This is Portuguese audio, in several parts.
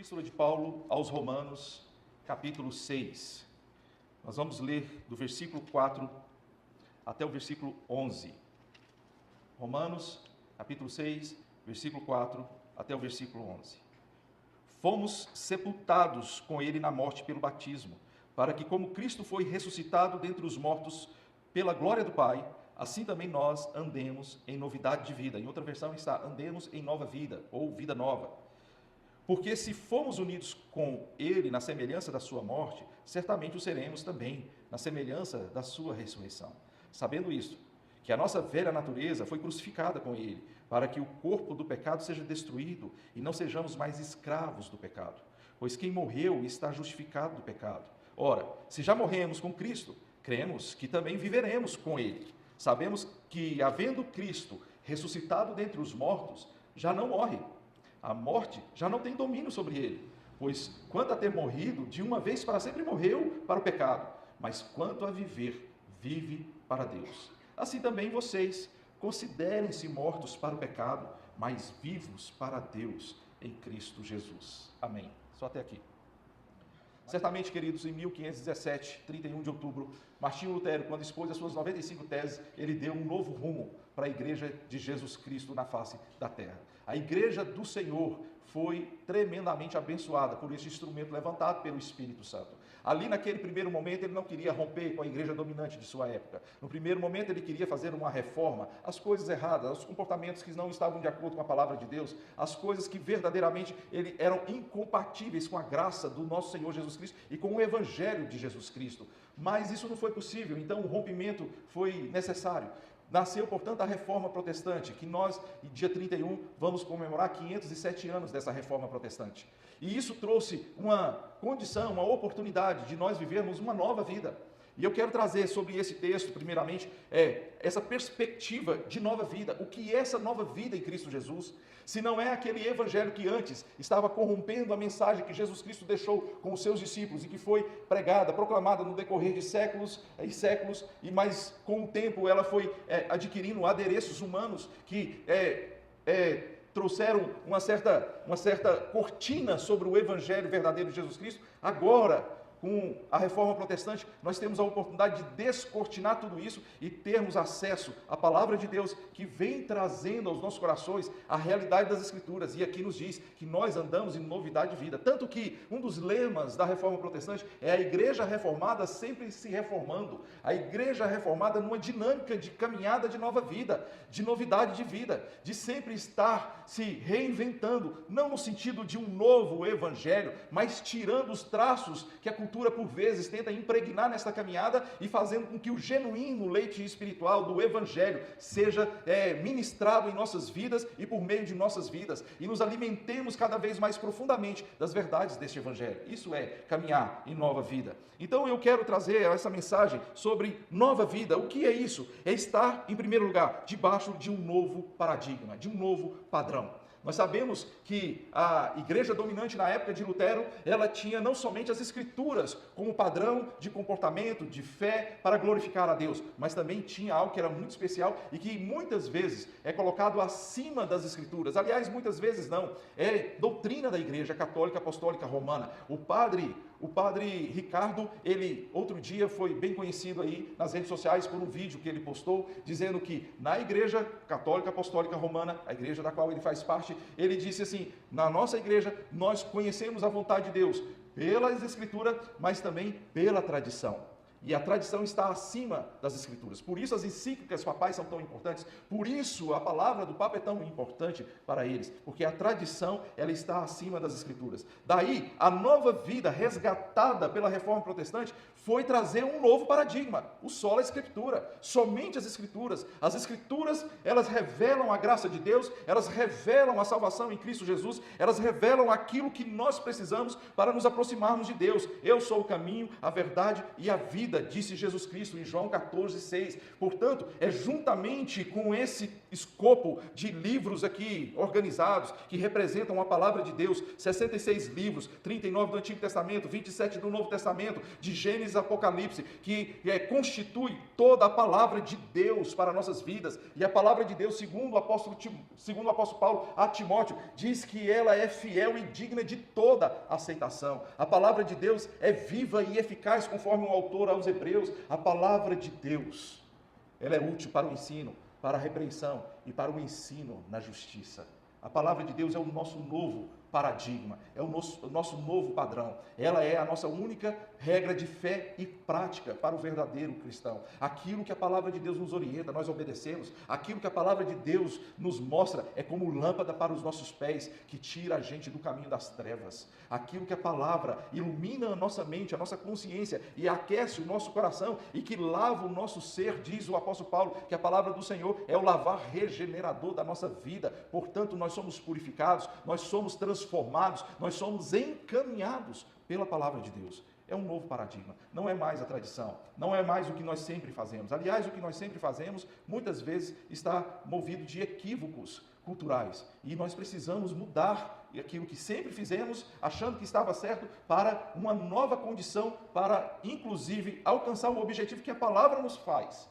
Epístola de Paulo aos Romanos, capítulo 6. Nós vamos ler do versículo 4 até o versículo 11. Romanos, capítulo 6, versículo 4 até o versículo 11. Fomos sepultados com ele na morte pelo batismo, para que, como Cristo foi ressuscitado dentre os mortos pela glória do Pai, assim também nós andemos em novidade de vida. Em outra versão está, andemos em nova vida, ou vida nova. Porque se fomos unidos com ele na semelhança da sua morte, certamente o seremos também na semelhança da sua ressurreição. Sabendo isto, que a nossa velha natureza foi crucificada com ele, para que o corpo do pecado seja destruído e não sejamos mais escravos do pecado. Pois quem morreu está justificado do pecado. Ora, se já morremos com Cristo, cremos que também viveremos com ele. Sabemos que, havendo Cristo ressuscitado dentre os mortos, já não morre. A morte já não tem domínio sobre ele, pois quanto a ter morrido, de uma vez para sempre morreu para o pecado, mas quanto a viver, vive para Deus. Assim também vocês, considerem-se mortos para o pecado, mas vivos para Deus em Cristo Jesus. Amém. Só até aqui. Certamente, queridos, em 1517, 31 de outubro, Martinho Lutero, quando expôs as suas 95 teses, ele deu um novo rumo para a Igreja de Jesus Cristo na face da terra. A Igreja do Senhor foi tremendamente abençoada por este instrumento levantado pelo Espírito Santo. Ali, naquele primeiro momento, ele não queria romper com a igreja dominante de sua época. No primeiro momento, ele queria fazer uma reforma, as coisas erradas, os comportamentos que não estavam de acordo com a palavra de Deus, as coisas que verdadeiramente eram incompatíveis com a graça do nosso Senhor Jesus Cristo e com o Evangelho de Jesus Cristo. Mas isso não foi possível, então o rompimento foi necessário. Nasceu, portanto, a Reforma Protestante, que nós, dia 31, vamos comemorar 507 anos dessa Reforma Protestante. E isso trouxe uma condição, uma oportunidade de nós vivermos uma nova vida. E eu quero trazer sobre esse texto, primeiramente, essa perspectiva de nova vida. O que é essa nova vida em Cristo Jesus? Se não é aquele evangelho que antes estava corrompendo a mensagem que Jesus Cristo deixou com os seus discípulos e que foi pregada, proclamada no decorrer de séculos e séculos, mas com o tempo ela foi adquirindo adereços humanos que trouxeram uma certa cortina sobre o evangelho verdadeiro de Jesus Cristo. Agora, com a Reforma Protestante, nós temos a oportunidade de descortinar tudo isso e termos acesso à Palavra de Deus, que vem trazendo aos nossos corações a realidade das Escrituras. E aqui nos diz que nós andamos em novidade de vida. Tanto que um dos lemas da Reforma Protestante é a Igreja Reformada sempre se reformando. A Igreja Reformada numa dinâmica de caminhada de nova vida, de novidade de vida, de sempre estar se reinventando, não no sentido de um novo Evangelho, mas tirando os traços que a cultura por vezes tenta impregnar nesta caminhada e fazendo com que o genuíno leite espiritual do Evangelho seja ministrado em nossas vidas e por meio de nossas vidas, e nos alimentemos cada vez mais profundamente das verdades deste Evangelho. Isso é caminhar em nova vida. Então eu quero trazer essa mensagem sobre nova vida. O que é isso? É estar, em primeiro lugar, debaixo de um novo paradigma, de um novo padrão. Nós sabemos que a igreja dominante na época de Lutero, ela tinha não somente as Escrituras como padrão de comportamento, de fé para glorificar a Deus, mas também tinha algo que era muito especial e que muitas vezes é colocado acima das Escrituras. Aliás, muitas vezes não. É doutrina da Igreja Católica Apostólica Romana. O padre Ricardo, ele outro dia foi bem conhecido aí nas redes sociais por um vídeo que ele postou, dizendo que na Igreja Católica Apostólica Romana, a igreja da qual ele faz parte, ele disse assim: na nossa igreja nós conhecemos a vontade de Deus pelas Escrituras, mas também pela tradição. E a tradição está acima das Escrituras. Por isso as encíclicas papais são tão importantes. Por isso a palavra do Papa é tão importante para eles. Porque a tradição, ela está acima das Escrituras. Daí, a nova vida resgatada pela Reforma Protestante foi trazer um novo paradigma. O sola Escritura. Somente as Escrituras. As Escrituras, elas revelam a graça de Deus. Elas revelam a salvação em Cristo Jesus. Elas revelam aquilo que nós precisamos para nos aproximarmos de Deus. Eu sou o caminho, a verdade e a vida. vida, disse Jesus Cristo em João 14:6. Portanto, é juntamente com esse escopo de livros aqui organizados, que representam a palavra de Deus, 66 livros, 39 do Antigo Testamento, 27 do Novo Testamento, de Gênesis a Apocalipse, que constitui toda a palavra de Deus para nossas vidas. E a palavra de Deus, segundo o apóstolo Paulo a Timóteo, diz que ela é fiel e digna de toda aceitação. A palavra de Deus é viva e eficaz, conforme o autor aos Hebreus. A palavra de Deus, ela é útil para o ensino, para a repreensão e para o ensino na justiça. A palavra de Deus é o nosso novo paradigma, é o nosso novo padrão. Ela é a nossa única regra de fé e prática para o verdadeiro cristão. Aquilo que a palavra de Deus nos orienta, nós obedecemos. Aquilo que a palavra de Deus nos mostra é como lâmpada para os nossos pés, que tira a gente do caminho das trevas. Aquilo que a palavra ilumina a nossa mente, a nossa consciência e aquece o nosso coração e que lava o nosso ser, diz o apóstolo Paulo, que a palavra do Senhor é o lavar regenerador da nossa vida. Portanto, nós somos purificados, nós somos transformados, nós somos encaminhados pela palavra de Deus. É um novo paradigma, não é mais a tradição, não é mais o que nós sempre fazemos. Aliás, o que nós sempre fazemos, muitas vezes, está movido de equívocos culturais. E nós precisamos mudar aquilo que sempre fizemos, achando que estava certo, para uma nova condição, para, inclusive, alcançar o objetivo que a palavra nos faz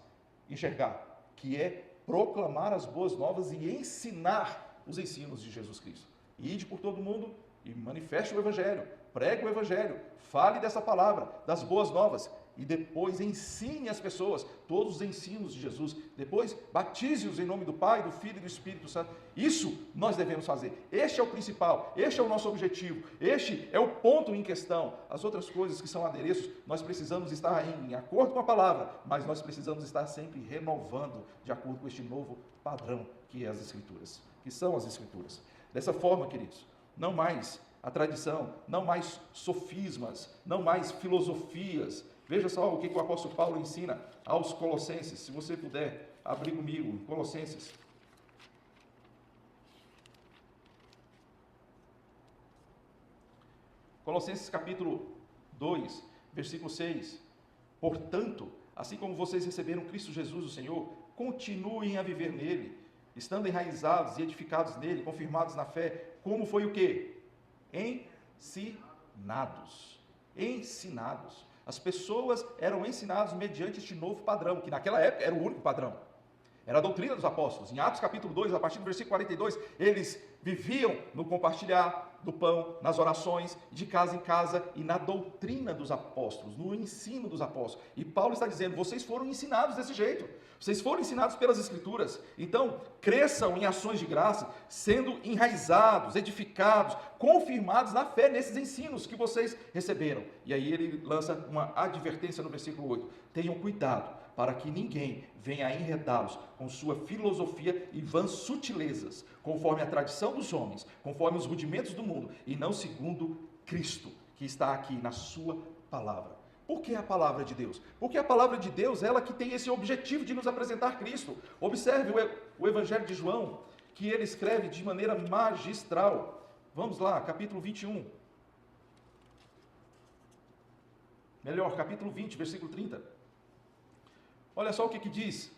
enxergar, que é proclamar as boas novas e ensinar os ensinos de Jesus Cristo. Ide por todo mundo e manifeste o Evangelho, pregue o Evangelho, fale dessa palavra, das boas novas, e depois ensine as pessoas todos os ensinos de Jesus. Depois batize-os em nome do Pai, do Filho e do Espírito Santo. Isso nós devemos fazer. Este é o principal, este é o nosso objetivo, este é o ponto em questão. As outras coisas que são adereços, nós precisamos estar em acordo com a palavra, mas nós precisamos estar sempre renovando de acordo com este novo padrão que é as Escrituras, que são as Escrituras. Dessa forma, queridos, não mais a tradição, não mais sofismas, não mais filosofias. Veja só o que o apóstolo Paulo ensina aos Colossenses. Se você puder abrir comigo, Colossenses. Colossenses capítulo 2, versículo 6. Portanto, assim como vocês receberam Cristo Jesus, o Senhor, continuem a viver nele, estando enraizados e edificados nele, confirmados na fé, como foi o quê? Ensinados. Ensinados. As pessoas eram ensinadas mediante este novo padrão, que naquela época era o único padrão. Era a doutrina dos apóstolos. Em Atos capítulo 2, a partir do versículo 42, eles viviam no compartilhar do pão, nas orações, de casa em casa e na doutrina dos apóstolos, no ensino dos apóstolos. E Paulo está dizendo, vocês foram ensinados desse jeito. Vocês foram ensinados pelas Escrituras. Então, cresçam em ações de graça, sendo enraizados, edificados, confirmados na fé nesses ensinos que vocês receberam. E aí ele lança uma advertência no versículo 8. Tenham cuidado para que ninguém venha a enredá-los com sua filosofia e vãs sutilezas, conforme a tradição dos homens, conforme os rudimentos do mundo, e não segundo Cristo, que está aqui na sua palavra. Por que a palavra de Deus? Porque a palavra de Deus é ela que tem esse objetivo de nos apresentar Cristo. Observe o Evangelho de João, que ele escreve de maneira magistral. Vamos lá, capítulo 21. Melhor, capítulo 20, versículo 30. Olha só o que diz,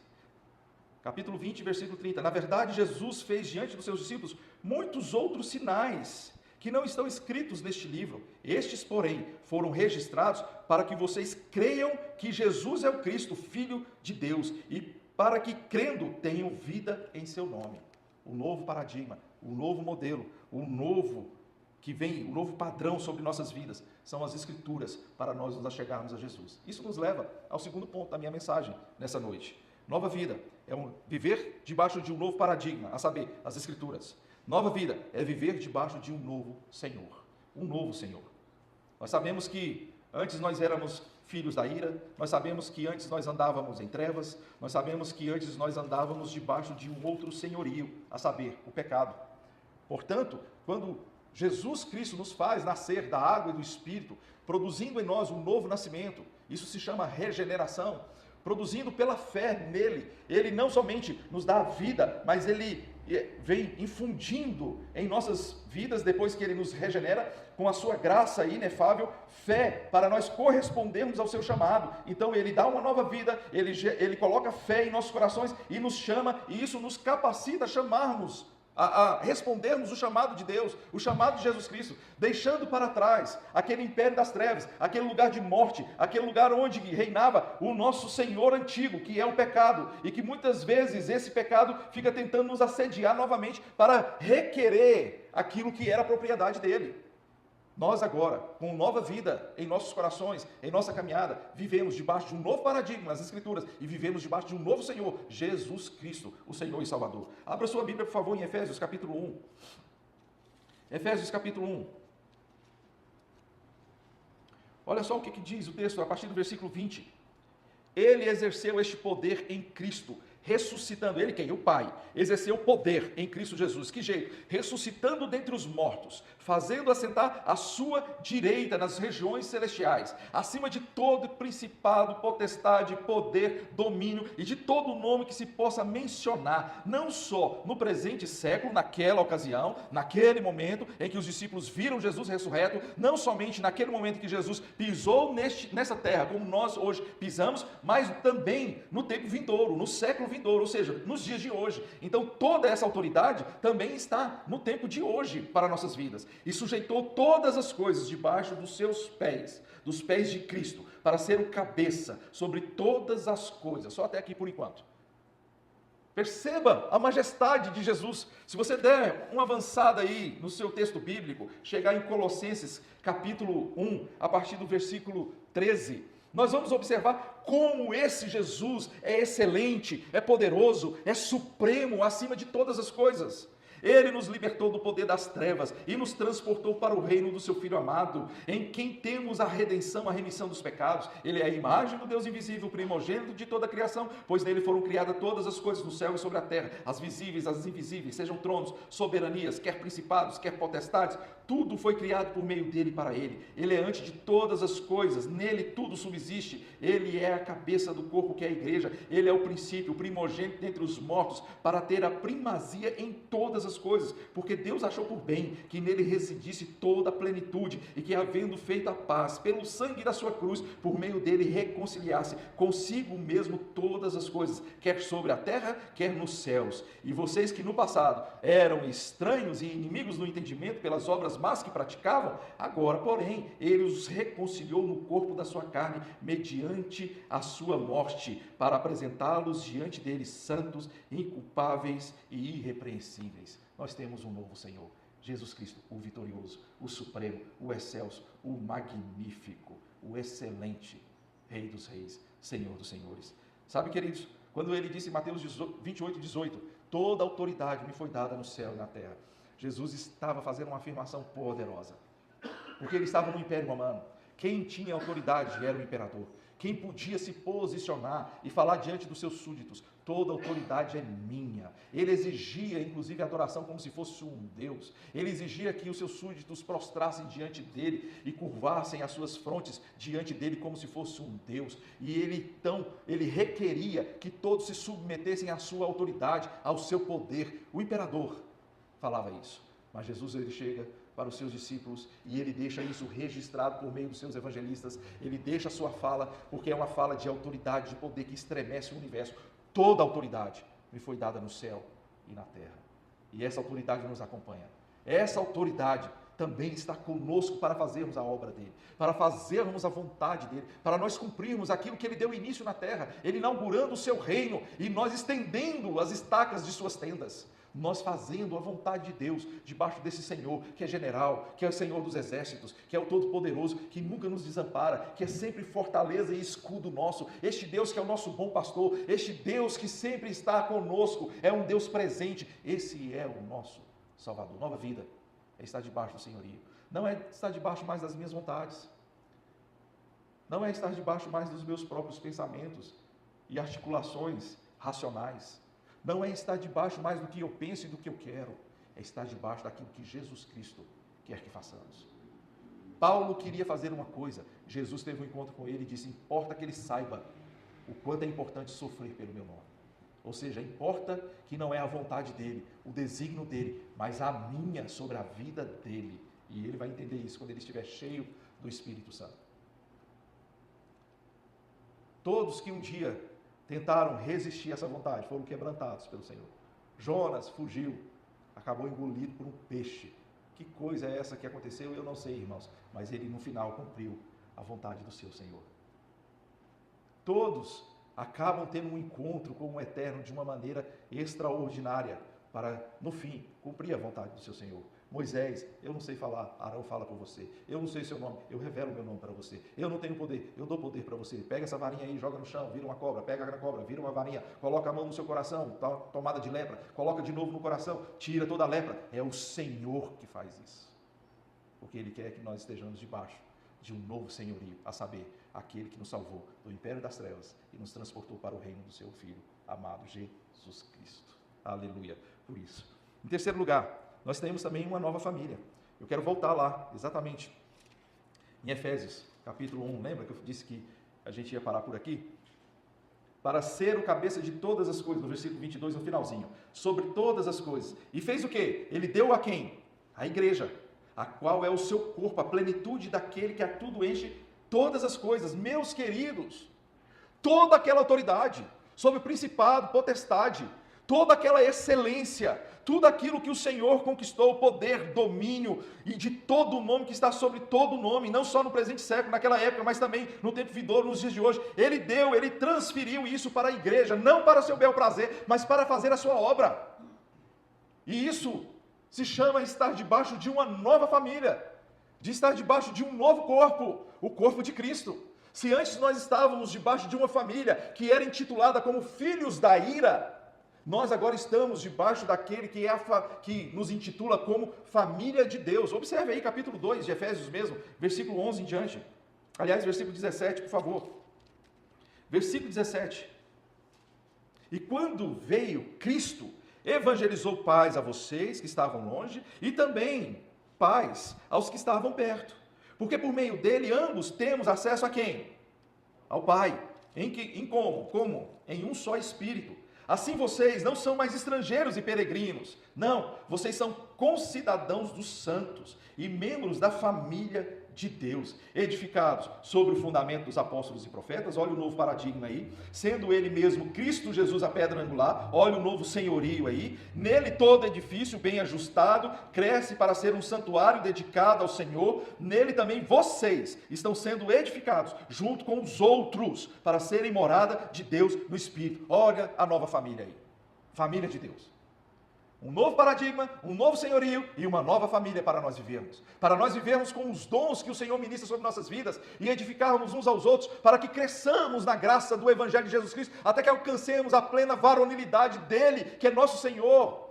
capítulo 20, versículo 30. Na verdade, Jesus fez diante dos seus discípulos muitos outros sinais que não estão escritos neste livro. Estes, porém, foram registrados para que vocês creiam que Jesus é o Cristo, Filho de Deus, e para que, crendo, tenham vida em seu nome. O novo paradigma, o novo modelo, o novo que vem, o novo padrão sobre nossas vidas, são as Escrituras para nós nos achegarmos a Jesus. Isso nos leva ao segundo ponto da minha mensagem nessa noite. Nova vida é viver debaixo de um novo paradigma, a saber, as Escrituras. Nova vida é viver debaixo de um novo Senhor. Um novo Senhor. Nós sabemos que antes nós éramos filhos da ira, nós sabemos que antes nós andávamos em trevas, nós sabemos que antes nós andávamos debaixo de um outro senhorio, a saber, o pecado. Portanto, quando Jesus Cristo nos faz nascer da água e do Espírito, produzindo em nós um novo nascimento, isso se chama regeneração, produzindo pela fé nele. Ele não somente nos dá a vida, mas ele vem infundindo em nossas vidas, depois que Ele nos regenera, com a sua graça inefável, fé, para nós correspondermos ao seu chamado. Então Ele dá uma nova vida, Ele coloca fé em nossos corações e nos chama, e isso nos capacita a chamarmos, a respondermos o chamado de Deus, o chamado de Jesus Cristo, deixando para trás aquele império das trevas, aquele lugar de morte, aquele lugar onde reinava o nosso Senhor antigo, que é o pecado, e que muitas vezes esse pecado fica tentando nos assediar novamente para requerer aquilo que era a propriedade dele. Nós agora, com nova vida em nossos corações, em nossa caminhada, vivemos debaixo de um novo paradigma nas Escrituras e vivemos debaixo de um novo Senhor, Jesus Cristo, o Senhor e Salvador. Abra sua Bíblia, por favor, em Efésios capítulo 1. Efésios capítulo 1. Olha só o que diz o texto, a partir do versículo 20. Ele exerceu este poder em Cristo, ressuscitando, ele quem? O Pai, exerceu poder em Cristo Jesus, que jeito? Ressuscitando dentre os mortos, fazendo assentar à sua direita nas regiões celestiais, acima de todo principado, potestade, poder, domínio e de todo nome que se possa mencionar, não só no presente século, naquela ocasião, naquele momento em que os discípulos viram Jesus ressurreto, não somente naquele momento que Jesus pisou nessa terra, como nós hoje pisamos, mas também no tempo vindouro, no século vindouro, ou seja, nos dias de hoje. Então toda essa autoridade também está no tempo de hoje para nossas vidas, e sujeitou todas as coisas debaixo dos seus pés, dos pés de Cristo, para ser o cabeça sobre todas as coisas. Só até aqui por enquanto. Perceba a majestade de Jesus. Se você der uma avançada aí no seu texto bíblico, chegar em Colossenses capítulo 1, a partir do versículo 13, nós vamos observar como esse Jesus é excelente, é poderoso, é supremo acima de todas as coisas. Ele nos libertou do poder das trevas e nos transportou para o reino do seu Filho amado, em quem temos a redenção, a remissão dos pecados. Ele é a imagem do Deus invisível, primogênito de toda a criação, pois nele foram criadas todas as coisas no céu e sobre a terra, as visíveis, as invisíveis, sejam tronos, soberanias, quer principados, quer potestades, tudo foi criado por meio dele e para ele. Ele é antes de todas as coisas, nele tudo subsiste. Ele é a cabeça do corpo que é a igreja. Ele é o princípio, o primogênito dentre os mortos, para ter a primazia em todas as coisas, porque Deus achou por bem que nele residisse toda a plenitude, e que, havendo feito a paz pelo sangue da sua cruz, por meio dele reconciliasse consigo mesmo todas as coisas, quer sobre a terra, quer nos céus. E vocês que no passado eram estranhos e inimigos no entendimento pelas obras más que praticavam, agora, porém, ele os reconciliou no corpo da sua carne, mediante a sua morte, para apresentá-los diante dele santos, inculpáveis e irrepreensíveis. Nós temos um novo Senhor, Jesus Cristo, o vitorioso, o supremo, o excelso, o magnífico, o excelente, Rei dos reis, Senhor dos senhores. Sabe, queridos, quando ele disse em Mateus 28, 18, toda autoridade me foi dada no céu e na terra, Jesus estava fazendo uma afirmação poderosa, porque ele estava no Império Romano. Quem tinha autoridade era o imperador. Quem podia se posicionar e falar diante dos seus súditos, toda autoridade é minha. Ele exigia, inclusive, a adoração como se fosse um Deus. Ele exigia que os seus súditos prostrassem diante dele e curvassem as suas frontes diante dele como se fosse um Deus. E ele requeria que todos se submetessem à sua autoridade, ao seu poder. O imperador falava isso, mas Jesus, ele chega para os seus discípulos, e ele deixa isso registrado por meio dos seus evangelistas. Ele deixa a sua fala, porque é uma fala de autoridade, de poder que estremece o universo. Toda autoridade me foi dada no céu e na terra, e essa autoridade nos acompanha. Essa autoridade também está conosco para fazermos a obra dele, para fazermos a vontade dele, para nós cumprirmos aquilo que ele deu início na terra, ele inaugurando o seu reino, e nós estendendo as estacas de suas tendas, nós fazendo a vontade de Deus, debaixo desse Senhor, que é general, que é o Senhor dos exércitos, que é o Todo-Poderoso, que nunca nos desampara, que é sempre fortaleza e escudo nosso, este Deus que é o nosso bom pastor, este Deus que sempre está conosco, é um Deus presente, esse é o nosso Salvador. Nova vida é estar debaixo do senhorio, não é estar debaixo mais das minhas vontades, não é estar debaixo mais dos meus próprios pensamentos e articulações racionais, não é estar debaixo mais do que eu penso e do que eu quero, é estar debaixo daquilo que Jesus Cristo quer que façamos. Paulo queria fazer uma coisa, Jesus teve um encontro com ele e disse, importa que ele saiba o quanto é importante sofrer pelo meu nome. Ou seja, importa que não é a vontade dele, o desígnio dele, mas a minha sobre a vida dele. E ele vai entender isso quando ele estiver cheio do Espírito Santo. Todos que um dia tentaram resistir a essa vontade foram quebrantados pelo Senhor. Jonas fugiu, acabou engolido por um peixe. Que coisa é essa que aconteceu? Eu não sei, irmãos, mas ele no final cumpriu a vontade do seu Senhor. Todos acabam tendo um encontro com o Eterno de uma maneira extraordinária, para, no fim, cumprir a vontade do seu Senhor. Moisés, eu não sei falar, Arão fala por você. Eu não sei seu nome, eu revelo meu nome para você. Eu não tenho poder, eu dou poder para você. Pega essa varinha aí, joga no chão, vira uma cobra. Pega a cobra, vira uma varinha. Coloca a mão no seu coração, tá tomada de lepra. Coloca de novo no coração, tira toda a lepra. É o Senhor que faz isso. Porque Ele quer que nós estejamos debaixo de um novo senhorio, a saber, aquele que nos salvou do império das trevas e nos transportou para o reino do seu Filho, amado Jesus Cristo. Aleluia por isso. Em terceiro lugar, nós temos também uma nova família. Eu quero voltar lá, exatamente, em Efésios, capítulo 1. Lembra que eu disse que a gente ia parar por aqui? Para ser o cabeça de todas as coisas, no versículo 22, no finalzinho. Sobre todas as coisas. E fez o quê? Ele deu a quem? A igreja, a qual é o seu corpo, a plenitude daquele que a tudo enche todas as coisas. Meus queridos, toda aquela autoridade, sobre o principado, potestade, toda aquela excelência, tudo aquilo que o Senhor conquistou, o poder, domínio e de todo o nome que está sobre todo o nome, não só no presente século, naquela época, mas também no tempo vindouro, nos dias de hoje. Ele deu, ele transferiu isso para a igreja, não para seu bel prazer, mas para fazer a sua obra. E isso se chama estar debaixo de uma nova família, de estar debaixo de um novo corpo, o corpo de Cristo. Se antes nós estávamos debaixo de uma família que era intitulada como filhos da ira, nós agora estamos debaixo daquele que nos intitula como família de Deus. Observe aí capítulo 2 de Efésios mesmo, versículo 11 em diante. Aliás, versículo 17, por favor. Versículo 17. E quando veio Cristo, evangelizou paz a vocês que estavam longe e também paz aos que estavam perto. Porque por meio dele ambos temos acesso a quem? Ao Pai. Em como? Como? Em um só Espírito. Assim vocês não são mais estrangeiros e peregrinos. Não, vocês são concidadãos dos santos e membros da família de Deus, edificados sobre o fundamento dos apóstolos e profetas. Olha o novo paradigma aí, sendo ele mesmo Cristo Jesus a pedra angular. Olha o novo senhorio aí, nele todo edifício bem ajustado cresce para ser um santuário dedicado ao Senhor. Nele também vocês estão sendo edificados junto com os outros para serem morada de Deus no Espírito. Olha a nova família aí, família de Deus. Um novo paradigma, um novo senhorio e uma nova família para nós vivermos. Para nós vivermos com os dons que o Senhor ministra sobre nossas vidas e edificarmos uns aos outros para que cresçamos na graça do Evangelho de Jesus Cristo até que alcancemos a plena varonilidade dele, que é nosso Senhor,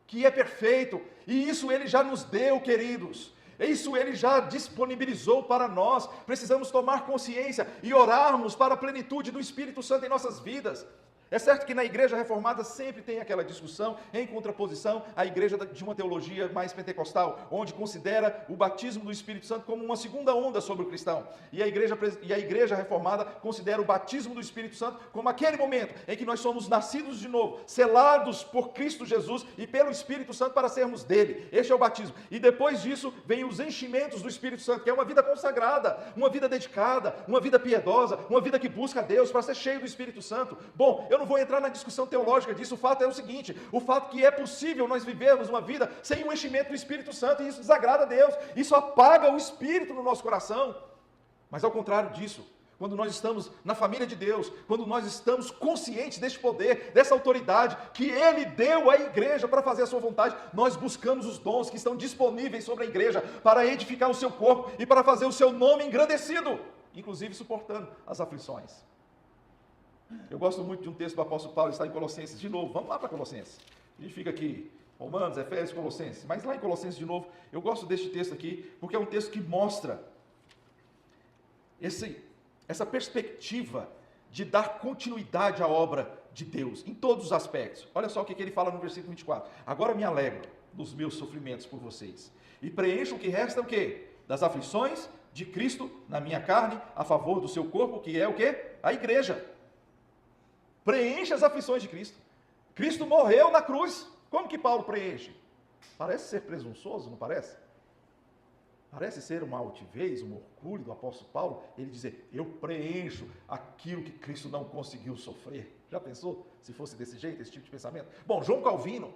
que é perfeito. E isso ele já nos deu, queridos. Isso ele já disponibilizou para nós. Precisamos tomar consciência e orarmos para a plenitude do Espírito Santo em nossas vidas. É certo que na igreja reformada sempre tem aquela discussão em contraposição à igreja de uma teologia mais pentecostal, onde considera o batismo do Espírito Santo como uma segunda onda sobre o cristão. E a igreja reformada considera o batismo do Espírito Santo como aquele momento em que nós somos nascidos de novo, selados por Cristo Jesus e pelo Espírito Santo para sermos dele. Este é o batismo. E depois disso vem os enchimentos do Espírito Santo, que é uma vida consagrada, uma vida dedicada, uma vida piedosa, uma vida que busca a Deus para ser cheio do Espírito Santo. Bom, eu não vou entrar na discussão teológica disso. O fato é o seguinte: o fato que é possível nós vivermos uma vida sem o enchimento do Espírito Santo, e isso desagrada a Deus, isso apaga o Espírito no nosso coração. Mas ao contrário disso, quando nós estamos na família de Deus, quando nós estamos conscientes deste poder, dessa autoridade que Ele deu à igreja para fazer a sua vontade, nós buscamos os dons que estão disponíveis sobre a igreja para edificar o seu corpo e para fazer o seu nome engrandecido, inclusive suportando as aflições. Eu gosto muito de um texto do apóstolo Paulo, está em Colossenses, de novo, vamos lá para Colossenses. A gente fica aqui, Romanos, Efésios, Colossenses, mas lá em Colossenses de novo, eu gosto deste texto aqui, porque é um texto que mostra essa perspectiva de dar continuidade à obra de Deus, em todos os aspectos. Olha só o que ele fala no versículo 24. Agora me alegro dos meus sofrimentos por vocês, e preencho o que resta, o quê? Das aflições de Cristo na minha carne, a favor do seu corpo, que é o quê? A igreja. Preenche as aflições de Cristo. Cristo morreu na cruz. Como que Paulo preenche? Parece ser presunçoso, não parece? Parece ser uma altivez, um orgulho do apóstolo Paulo, ele dizer, eu preencho aquilo que Cristo não conseguiu sofrer. Já pensou se fosse desse jeito, esse tipo de pensamento? Bom, João Calvino,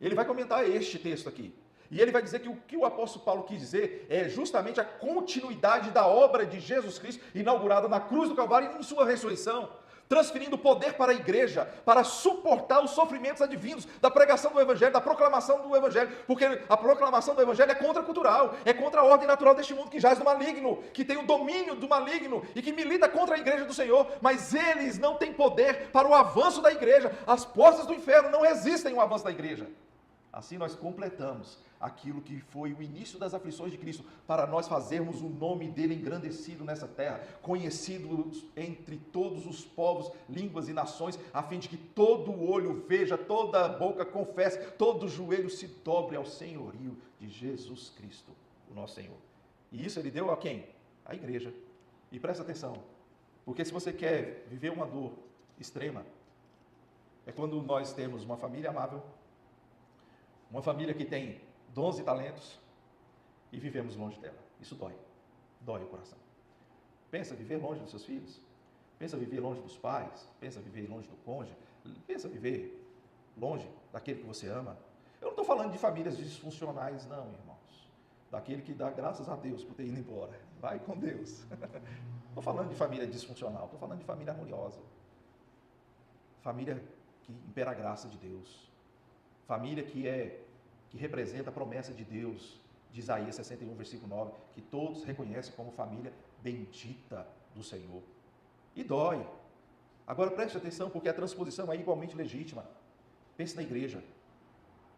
ele vai comentar este texto aqui. E ele vai dizer que o que o apóstolo Paulo quis dizer é justamente a continuidade da obra de Jesus Cristo, inaugurada na cruz do Calvário e em sua ressurreição, transferindo poder para a igreja, para suportar os sofrimentos advindos da pregação do Evangelho, da proclamação do Evangelho, porque a proclamação do Evangelho é contracultural, é contra a ordem natural deste mundo que jaz no maligno, que tem o domínio do maligno e que milita contra a igreja do Senhor, mas eles não têm poder para o avanço da igreja, as portas do inferno não resistem ao avanço da igreja. Assim nós completamos aquilo que foi o início das aflições de Cristo, para nós fazermos o nome dele engrandecido nessa terra, conhecido entre todos os povos, línguas e nações, a fim de que todo olho veja, toda boca confesse, todo joelho se dobre ao senhorio de Jesus Cristo, o nosso Senhor. E isso ele deu a quem? A igreja. E presta atenção, porque se você quer viver uma dor extrema, é quando nós temos uma família amável, uma família que tem dons e talentos e vivemos longe dela. Isso dói. Dói o coração. Pensa viver longe dos seus filhos. Pensa viver longe dos pais. Pensa viver longe do cônjuge. Pensa viver longe daquele que você ama. Eu não estou falando de famílias disfuncionais, não, irmãos. Daquele que dá graças a Deus por ter ido embora. Vai com Deus. Estou falando de família disfuncional. Estou falando de família harmoniosa. Família que impera a graça de Deus. Família que representa a promessa de Deus, de Isaías 61, versículo 9, que todos reconhecem como família bendita do Senhor. E dói. Agora preste atenção, porque a transposição é igualmente legítima. Pense na igreja,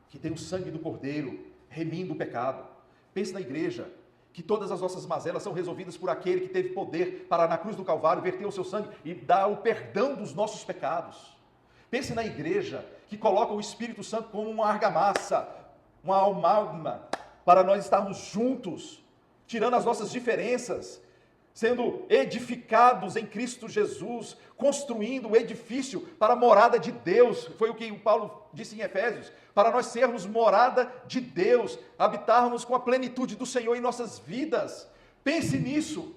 que tem o sangue do Cordeiro, remindo o pecado. Pense na igreja, que todas as nossas mazelas são resolvidas por aquele que teve poder para na cruz do Calvário verter o seu sangue e dar o perdão dos nossos pecados. Pense na igreja, que coloca o Espírito Santo como uma argamassa, uma amálgama, para nós estarmos juntos, tirando as nossas diferenças, sendo edificados em Cristo Jesus, construindo o edifício para a morada de Deus. Foi o que o Paulo disse em Efésios, para nós sermos morada de Deus, habitarmos com a plenitude do Senhor em nossas vidas. Pense nisso.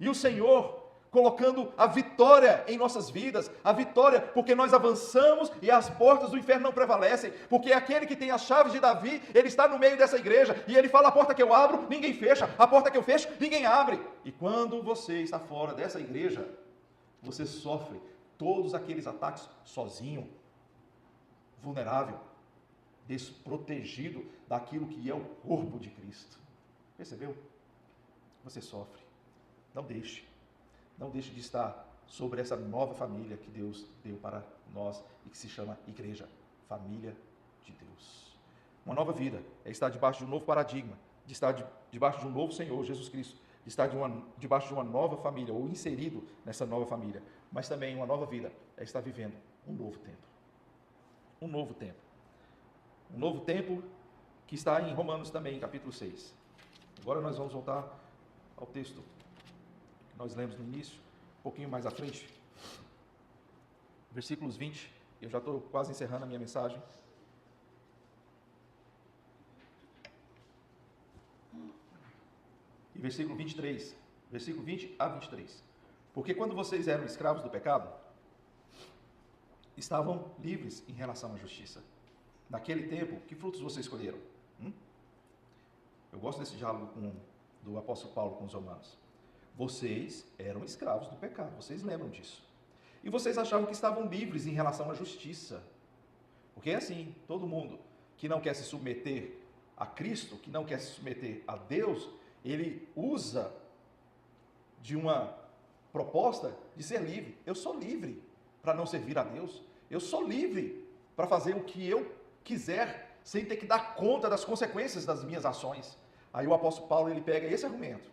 E o Senhor colocando a vitória em nossas vidas, a vitória porque nós avançamos e as portas do inferno não prevalecem, porque aquele que tem as chaves de Davi, ele está no meio dessa igreja, e ele fala, a porta que eu abro, ninguém fecha, a porta que eu fecho, ninguém abre. E quando você está fora dessa igreja, você sofre todos aqueles ataques sozinho, vulnerável, desprotegido daquilo que é o corpo de Cristo. Percebeu? Você sofre. Não deixe de estar sobre essa nova família que Deus deu para nós e que se chama igreja, família de Deus. Uma nova vida é estar debaixo de um novo paradigma, de estar debaixo de um novo Senhor, Jesus Cristo, de estar debaixo de uma nova família, ou inserido nessa nova família. Mas também uma nova vida é estar vivendo um novo tempo. Um novo tempo. Um novo tempo que está em Romanos também, capítulo 6. Agora nós vamos voltar ao texto que nós lemos no início, um pouquinho mais à frente, versículos 20, eu já estou quase encerrando a minha mensagem. E versículo 23, versículo 20 a 23. Porque quando vocês eram escravos do pecado, estavam livres em relação à justiça. Naquele tempo, que frutos vocês escolheram? Eu gosto desse diálogo do apóstolo Paulo com os romanos. Vocês eram escravos do pecado, vocês lembram disso. E vocês achavam que estavam livres em relação à justiça. Porque é assim, todo mundo que não quer se submeter a Cristo, que não quer se submeter a Deus, ele usa de uma proposta de ser livre. Eu sou livre para não servir a Deus. Eu sou livre para fazer o que eu quiser, sem ter que dar conta das consequências das minhas ações. Aí o apóstolo Paulo, ele pega esse argumento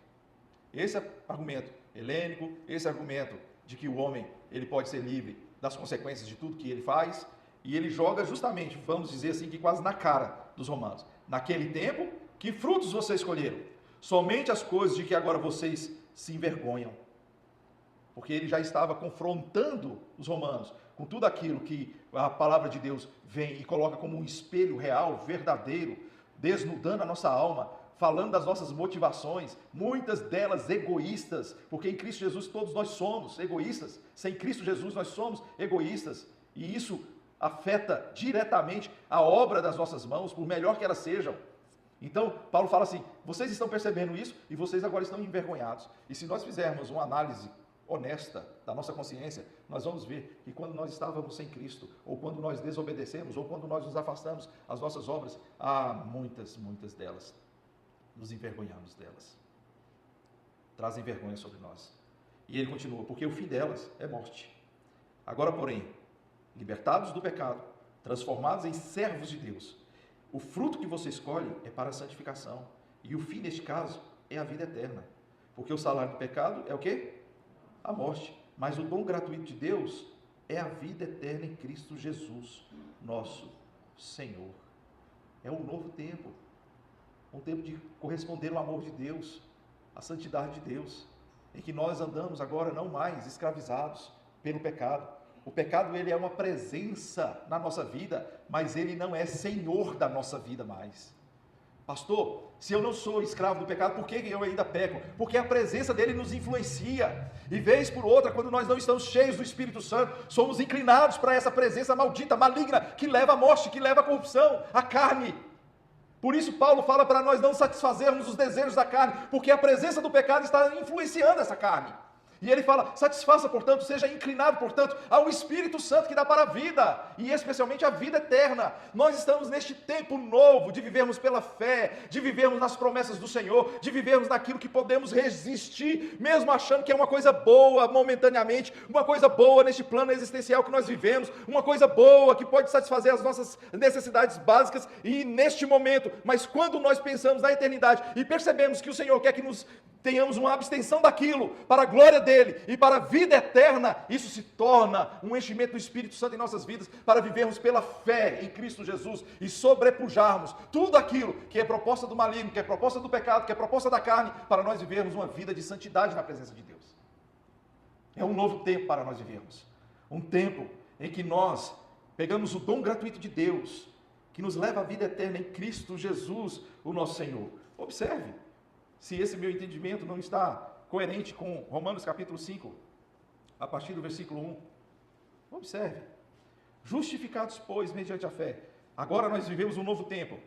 helênico, esse argumento de que o homem, ele pode ser livre das consequências de tudo que ele faz, e ele joga justamente, vamos dizer assim, que quase na cara dos romanos. Naquele tempo, que frutos vocês escolheram? Somente as coisas de que agora vocês se envergonham. Porque ele já estava confrontando os romanos com tudo aquilo que a palavra de Deus vem e coloca como um espelho real, verdadeiro, desnudando a nossa alma, falando das nossas motivações, muitas delas egoístas, porque em Cristo Jesus todos nós somos egoístas, sem Cristo Jesus nós somos egoístas, e isso afeta diretamente a obra das nossas mãos, por melhor que elas sejam. Então, Paulo fala assim, vocês estão percebendo isso e vocês agora estão envergonhados. E se nós fizermos uma análise honesta da nossa consciência, nós vamos ver que quando nós estávamos sem Cristo, ou quando nós desobedecemos, ou quando nós nos afastamos das nossas obras, há muitas delas, nos envergonhamos delas. Trazem vergonha sobre nós. E ele continua, porque o fim delas é morte. Agora, porém, libertados do pecado, transformados em servos de Deus, o fruto que você escolhe é para a santificação. E o fim, neste caso, é a vida eterna. Porque o salário do pecado é o quê? A morte. Mas o dom gratuito de Deus é a vida eterna em Cristo Jesus, nosso Senhor. É um novo tempo. Um tempo de corresponder ao amor de Deus, à santidade de Deus, em que nós andamos agora não mais escravizados pelo pecado. O pecado, ele é uma presença na nossa vida, mas ele não é senhor da nossa vida mais. Pastor, se eu não sou escravo do pecado, por que eu ainda peco? Porque a presença dele nos influencia. E vez por outra, quando nós não estamos cheios do Espírito Santo, somos inclinados para essa presença maldita, maligna, que leva à morte, que leva à corrupção, à carne. Por isso Paulo fala para nós não satisfazermos os desejos da carne, porque a presença do pecado está influenciando essa carne. E ele fala, satisfaça, portanto, seja inclinado, portanto, ao Espírito Santo que dá para a vida, e especialmente a vida eterna. Nós estamos neste tempo novo de vivermos pela fé, de vivermos nas promessas do Senhor, de vivermos naquilo que podemos resistir, mesmo achando que é uma coisa boa momentaneamente, uma coisa boa neste plano existencial que nós vivemos, uma coisa boa que pode satisfazer as nossas necessidades básicas e neste momento. Mas quando nós pensamos na eternidade e percebemos que o Senhor quer que nos tenhamos uma abstenção daquilo, para a glória dele e para a vida eterna, isso se torna um enchimento do Espírito Santo em nossas vidas, para vivermos pela fé em Cristo Jesus e sobrepujarmos tudo aquilo que é proposta do maligno, que é proposta do pecado, que é proposta da carne, para nós vivermos uma vida de santidade na presença de Deus. É um novo tempo para nós vivermos, um tempo em que nós pegamos o dom gratuito de Deus, que nos leva à vida eterna em Cristo Jesus, o nosso Senhor. Observe, se esse meu entendimento não está coerente com Romanos capítulo 5, a partir do versículo 1. Observe. Justificados, pois, mediante a fé. Agora nós vivemos um novo tempo.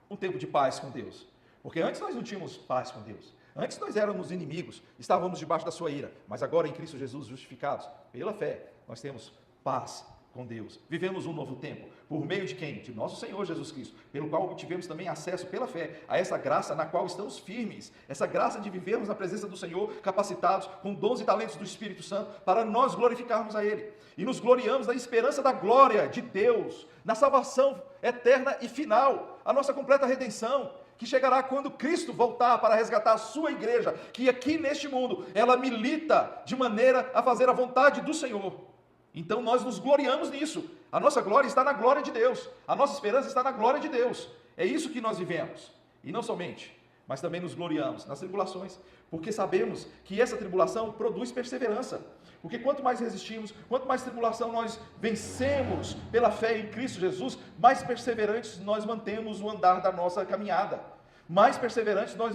Um tempo de paz com Deus. Porque antes nós não tínhamos paz com Deus. Antes nós éramos inimigos, estávamos debaixo da sua ira. Mas agora em Cristo Jesus, justificados pela fé, nós temos paz com Deus. Vivemos um novo tempo. Por meio de quem? De nosso Senhor Jesus Cristo, pelo qual tivemos também acesso pela fé a essa graça na qual estamos firmes, essa graça de vivermos na presença do Senhor, capacitados com dons e talentos do Espírito Santo, para nós glorificarmos a Ele. E nos gloriamos na esperança da glória de Deus, na salvação eterna e final, a nossa completa redenção, que chegará quando Cristo voltar para resgatar a sua igreja, que aqui neste mundo, ela milita de maneira a fazer a vontade do Senhor. Então nós nos gloriamos nisso. A nossa glória está na glória de Deus. A nossa esperança está na glória de Deus. É isso que nós vivemos. E não somente, mas também nos gloriamos nas tribulações, porque sabemos que essa tribulação produz perseverança. Porque quanto mais resistimos, quanto mais tribulação nós vencemos pela fé em Cristo Jesus, mais perseverantes nós mantemos o andar da nossa caminhada. Mais perseverantes nós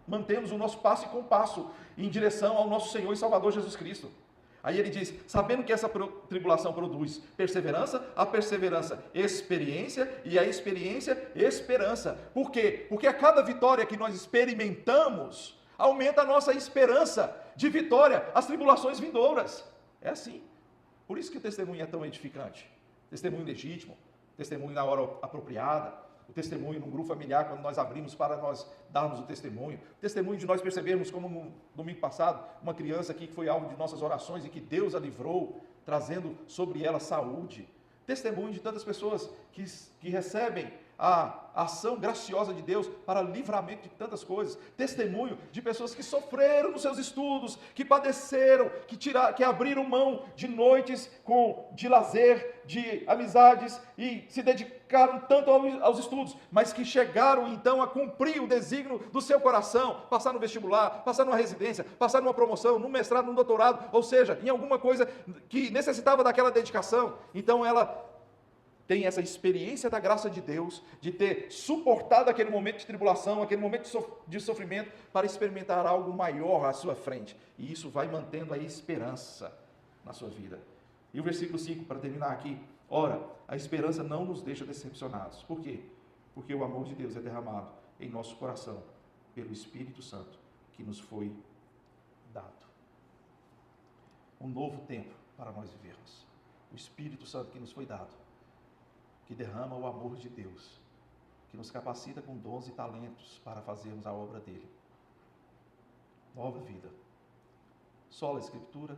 mantemos o nosso passo e compasso em direção ao nosso Senhor e Salvador Jesus Cristo. Aí ele diz, sabendo que essa tribulação produz perseverança, a perseverança experiência, e a experiência esperança. Por quê? Porque a cada vitória que nós experimentamos, aumenta a nossa esperança de vitória, as tribulações vindouras. É assim. Por isso que o testemunho é tão edificante. Testemunho legítimo, testemunho na hora apropriada, o testemunho num grupo familiar, quando nós abrimos para nós darmos o testemunho de nós percebermos, como no domingo passado, uma criança aqui que foi alvo de nossas orações e que Deus a livrou, trazendo sobre ela saúde. Testemunho de tantas pessoas que recebem a ação graciosa de Deus para livramento de tantas coisas. Testemunho de pessoas que sofreram nos seus estudos, que padeceram, que abriram mão de noites de lazer, de amizades e se dedicaram tanto aos estudos, mas que chegaram então a cumprir o desígnio do seu coração, passar no vestibular, passar numa residência, passar numa promoção, num mestrado, num doutorado, ou seja, em alguma coisa que necessitava daquela dedicação. Então ela tem essa experiência da graça de Deus, de ter suportado aquele momento de tribulação, aquele momento de sofrimento, para experimentar algo maior à sua frente. E isso vai mantendo a esperança na sua vida. E o versículo 5, para terminar aqui. Ora, a esperança não nos deixa decepcionados. Por quê? Porque o amor de Deus é derramado em nosso coração, pelo Espírito Santo, que nos foi dado. Um novo tempo para nós vivermos. O Espírito Santo que nos foi dado, que derrama o amor de Deus, que nos capacita com dons e talentos para fazermos a obra dele. Nova vida. Sola Escritura,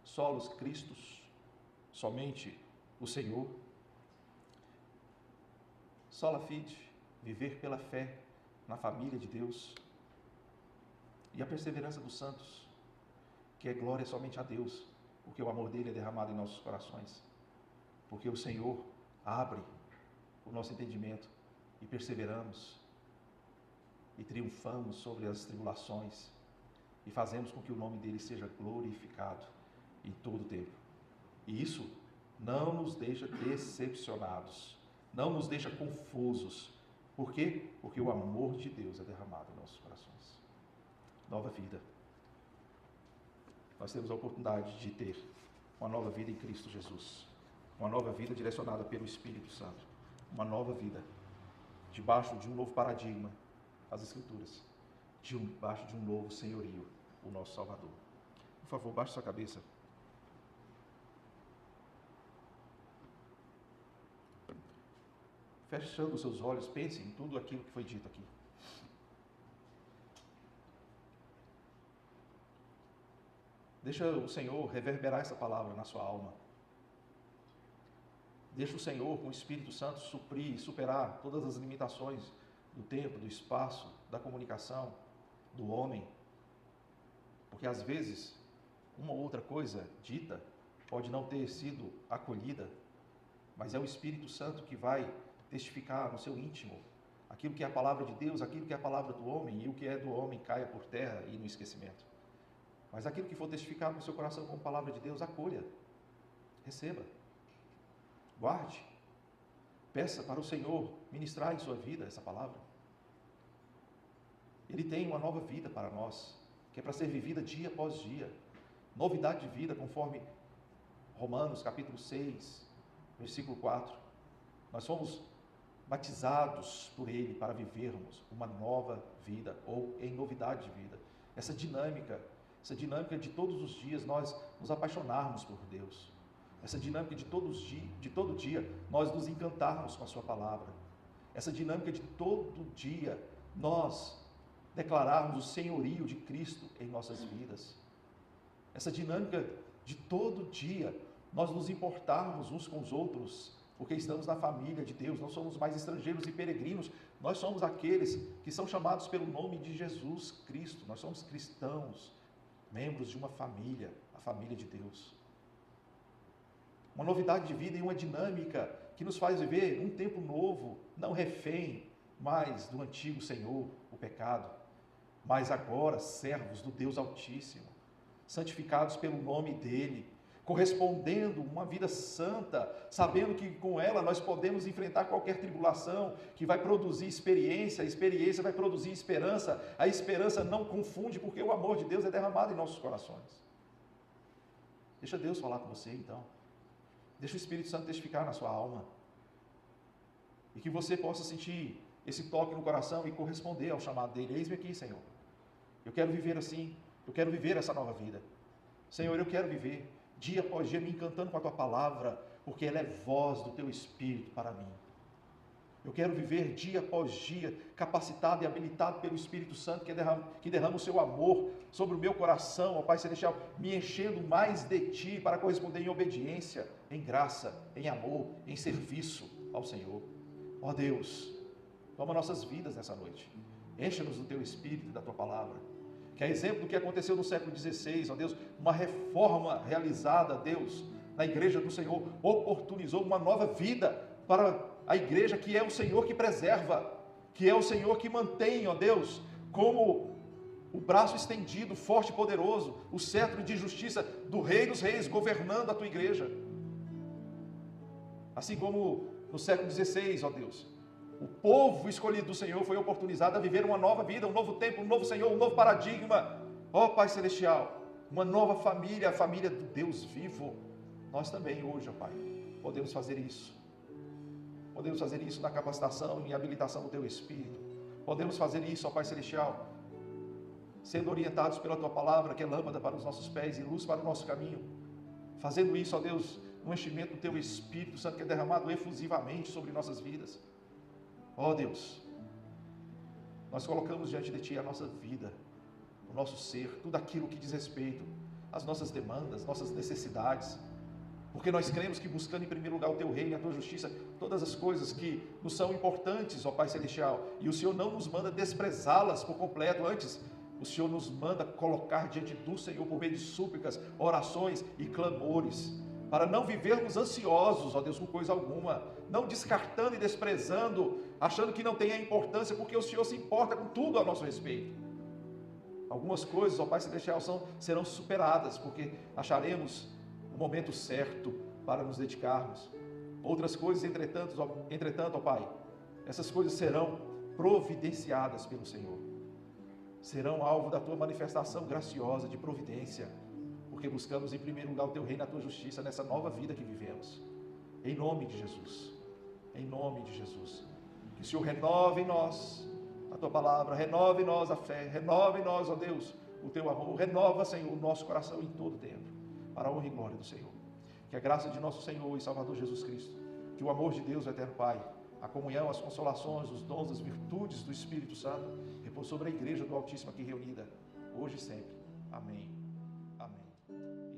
solos Cristos, somente o Senhor. Sola Fide, viver pela fé na família de Deus. E a perseverança dos santos, que é glória somente a Deus, porque o amor dele é derramado em nossos corações. Porque o Senhor abre o nosso entendimento e perseveramos e triunfamos sobre as tribulações e fazemos com que o nome dele seja glorificado em todo o tempo. E isso não nos deixa decepcionados, não nos deixa confusos. Por quê? Porque o amor de Deus é derramado em nossos corações. Nova vida. Nós temos a oportunidade de ter uma nova vida em Cristo Jesus. Uma nova vida direcionada pelo Espírito Santo. Uma nova vida debaixo de um novo paradigma, as Escrituras. Debaixo de um novo senhorio, o nosso Salvador. Por favor, baixe sua cabeça. Fechando os seus olhos, pense em tudo aquilo que foi dito aqui. Deixa o Senhor reverberar essa palavra na sua alma. Deixa o Senhor, com o Espírito Santo, suprir e superar todas as limitações do tempo, do espaço, da comunicação, do homem. Porque às vezes, uma ou outra coisa dita pode não ter sido acolhida, mas é o Espírito Santo que vai testificar no seu íntimo aquilo que é a palavra de Deus, aquilo que é a palavra do homem, e o que é do homem caia por terra e no esquecimento. Mas aquilo que for testificado no seu coração como palavra de Deus, acolha, receba. Guarde, peça para o Senhor ministrar em sua vida essa palavra. Ele tem uma nova vida para nós, que é para ser vivida dia após dia. Novidade de vida, conforme Romanos capítulo 6, versículo 4. Nós fomos batizados por Ele para vivermos uma nova vida, ou em novidade de vida. Essa dinâmica de todos os dias nós nos apaixonarmos por Deus. Essa dinâmica de todo dia nós nos encantarmos com a sua palavra. Essa dinâmica de todo dia nós declararmos o senhorio de Cristo em nossas vidas. Essa dinâmica de todo dia nós nos importarmos uns com os outros, porque estamos na família de Deus, não somos mais estrangeiros e peregrinos, nós somos aqueles que são chamados pelo nome de Jesus Cristo, nós somos cristãos, membros de uma família, a família de Deus. Uma novidade de vida e uma dinâmica que nos faz viver um tempo novo, não refém mais do antigo Senhor, o pecado, mas agora servos do Deus Altíssimo, santificados pelo nome dEle, correspondendo uma vida santa, sabendo que com ela nós podemos enfrentar qualquer tribulação, que vai produzir experiência, a experiência vai produzir esperança, a esperança não confunde, porque o amor de Deus é derramado em nossos corações. Deixa Deus falar com você então. Deixa o Espírito Santo testificar na sua alma. E que você possa sentir esse toque no coração e corresponder ao chamado dele. Eis-me aqui, Senhor. Eu quero viver assim. Eu quero viver essa nova vida. Senhor, eu quero viver dia após dia me encantando com a tua palavra, porque ela é voz do teu Espírito para mim. Eu quero viver dia após dia capacitado e habilitado pelo Espírito Santo que derrama o seu amor sobre o meu coração, ó Pai Celestial, me enchendo mais de Ti para corresponder em obediência, em graça, em amor, em serviço ao Senhor. Ó Deus, toma nossas vidas nessa noite. Encha-nos do Teu Espírito e da Tua Palavra. Que é exemplo do que aconteceu no século XVI, ó Deus, uma reforma realizada, Deus, na igreja do Senhor, oportunizou uma nova vida para a igreja, que é o Senhor que preserva, que é o Senhor que mantém, ó Deus, como o braço estendido, forte e poderoso, o cetro de justiça do Rei dos Reis, governando a Tua igreja. Assim como no século XVI, ó Deus, o povo escolhido do Senhor foi oportunizado a viver uma nova vida, um novo tempo, um novo Senhor, um novo paradigma. Ó Pai Celestial, uma nova família, a família do Deus vivo. Nós também hoje, ó Pai, podemos fazer isso. Podemos fazer isso na capacitação e habilitação do Teu Espírito. Podemos fazer isso, ó Pai Celestial, sendo orientados pela Tua Palavra, que é lâmpada para os nossos pés e luz para o nosso caminho. Fazendo isso, ó Deus, no enchimento do Teu Espírito Santo, que é derramado efusivamente sobre nossas vidas. Ó Deus, nós colocamos diante de Ti a nossa vida, o nosso ser, tudo aquilo que diz respeito às nossas demandas, nossas necessidades, porque nós cremos que buscando em primeiro lugar o Teu reino e a Tua justiça, todas as coisas que nos são importantes, ó Pai Celestial, e o Senhor não nos manda desprezá-las por completo, antes o Senhor nos manda colocar diante do Senhor por meio de súplicas, orações e clamores, para não vivermos ansiosos, ó Deus, com coisa alguma, não descartando e desprezando, achando que não tem a importância, porque o Senhor se importa com tudo a nosso respeito. Algumas coisas, ó Pai Celestial, serão superadas, porque acharemos o momento certo para nos dedicarmos. Outras coisas, entretanto, ó Pai, essas coisas serão providenciadas pelo Senhor, serão alvo da Tua manifestação graciosa de providência, porque buscamos em primeiro lugar o Teu reino e a Tua justiça nessa nova vida que vivemos. Em nome de Jesus, em nome de Jesus, que o Senhor renove em nós a Tua palavra, renove em nós a fé, renove em nós, ó Deus, o Teu amor, renova, Senhor, o nosso coração em todo tempo, para a honra e glória do Senhor. Que a graça de nosso Senhor e Salvador Jesus Cristo, que o amor de Deus, o eterno Pai, a comunhão, as consolações, os dons, as virtudes do Espírito Santo, repouse sobre a igreja do Altíssimo aqui reunida, hoje e sempre. Amém. Amém.